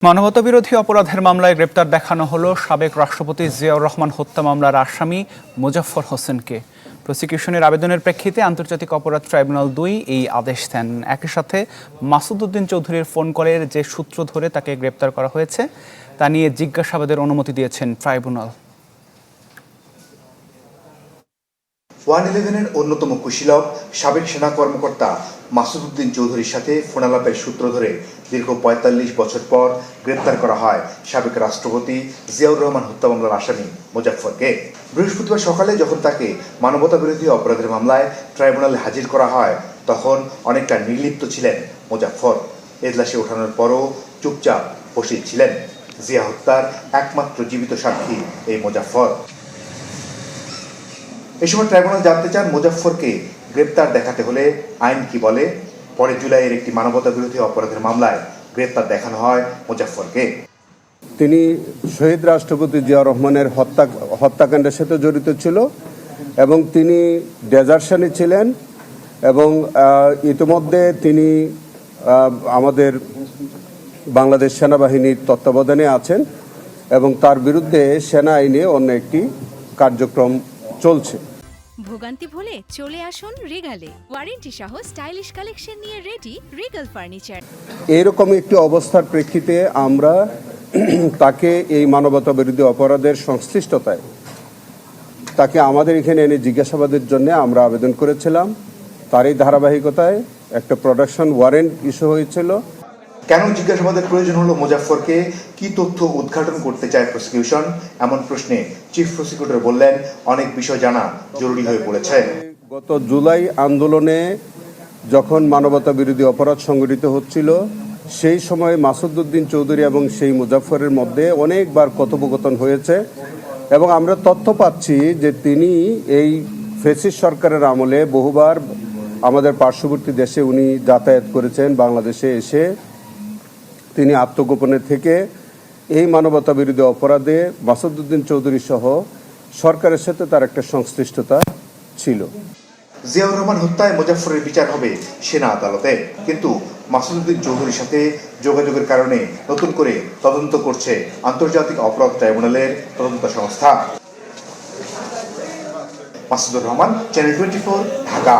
মানবতাবিরোধী অপরাধের মামলায় গ্রেপ্তার দেখানো হলো সাবেক রাষ্ট্রপতি জিয়াউর রহমান হত্যা মামলার আসামি মোজাফফর হোসেনকে। প্রসিকিউশনের আবেদনের প্রেক্ষিতে আন্তর্জাতিক অপরাধ ট্রাইব্যুনাল ২ এই আদেশ দেন। একই সাথে মাসুদ উদ্দিন চৌধুরীর ফোন কলের যে সূত্র ধরে তাকে গ্রেপ্তার করা হয়েছে তা নিয়ে জিজ্ঞাসাবাদের অনুমতি দিয়েছেন ট্রাইব্যুনাল। 111-এর অন্যতম কুশীলব সাবেক সেনা কর্মকর্তা মাসুদ উদ্দিন চৌধুরীর সাথে ফোনালাপের সূত্র ধরে দীর্ঘ ৪৫ বছর পর গ্রেপ্তার করা হয় সাবেক রাষ্ট্রপতি জিয়াউর রহমান হত্যা মামলার আসামি মোজাফফরকে। বৃহস্পতিবার সকালে যখন তাকে মানবতাবিরোধী অপরাধের মামলায় ট্রাইব্যুনালে হাজির করা হয় তখন অনেকটা নির্লিপ্ত ছিলেন মোজাফফর। এজলাসে ওঠানোর পরও চুপচাপ বসেই ছিলেন। জিয়া হত্যার একমাত্র জীবিত সাক্ষী এই মোজাফফর। এই সময় ট্রাইব্যুনাল জানতে চান মোজাফফরকে গ্রেপ্তার দেখাতে হলে আইন কি বলে। পরে জুলাইয়ের একটি মানবতাবিরোধী অপরাধের মামলায় গ্রেপ্তার দেখানো হয় মোজাফফরকে। তিনি শহীদ রাষ্ট্রপতি জিয়া রহমানের হত্যাকাণ্ডের সাথে জড়িত ছিল এবং তিনি ডেজার্শনে ছিলেন এবং ইতিমধ্যে তিনি আমাদের বাংলাদেশ সেনাবাহিনীর তত্ত্বাবধানে আছেন এবং তার বিরুদ্ধে সেনা আইনে অন্য একটি কার্যক্রম চলছে। ভোগান্তি ভুলে চলে আসুন রিগালে, ওয়ারেন্টি সহ স্টাইলিশ কালেকশন নিয়ে রেডি রিগাল ফার্নিচার। এরকম একটি অবস্থার প্রেক্ষিতে আমরা তাকে এই মানবতা বিরোধী অপরাধের সংশ্লিষ্টতায় তাকে আমাদের এখানে এনে জিজ্ঞাসাবাদের জন্য আমরা আবেদন করেছিলাম। তারই ধারাবাহিকতায় একটা প্রোডাকশন ওয়ারেন্ট ইস্যু হয়েছিল। কেন জিজ্ঞাসাবাদের প্রয়োজন হলো মোজাফফরকে, কি তথ্য উদ্ঘাটন করতে চায় প্রসিকিউশন, এমন প্রশ্নে চিফ প্রসিকিউটর বললেন অনেক বিষয় জানা জরুরি হয়ে পড়েছে। গত জুলাই আন্দোলনে যখন মানবতা বিরোধী অপরাধ সংগঠিত হচ্ছিল সেই সময় মাসুদ উদ্দিন চৌধুরী এবং সেই মোজাফফরের মধ্যে অনেকবার কথোপকথন হয়েছে এবং আমরা তথ্য পাচ্ছি যে তিনি এই ফ্যাসিস্ট সরকারের আমলে বহুবার আমাদের পার্শ্ববর্তী দেশে উনি যাতায়াত করেছেন। বাংলাদেশে এসে তিনি আত্মগোপনে থেকে এই মানবতা বিরোধী অপরাধে মাসুদ উদ্দিন চৌধুরী সহ সরকারের সাথে তার একটা সংশ্লিষ্টতা ছিল। জিয়াউর রহমান হত্যায় মোজাফফরের বিচার হবে সেনা আদালতে, কিন্তু মাসুদ উদ্দিন চৌধুরীর সাথে যোগাযোগের কারণে নতুন করে তদন্ত করছে আন্তর্জাতিক অপরাধ ট্রাইব্যুনালের তদন্ত সংস্থা। মাসুদুর রহমান, চ্যানেল 24, ঢাকা।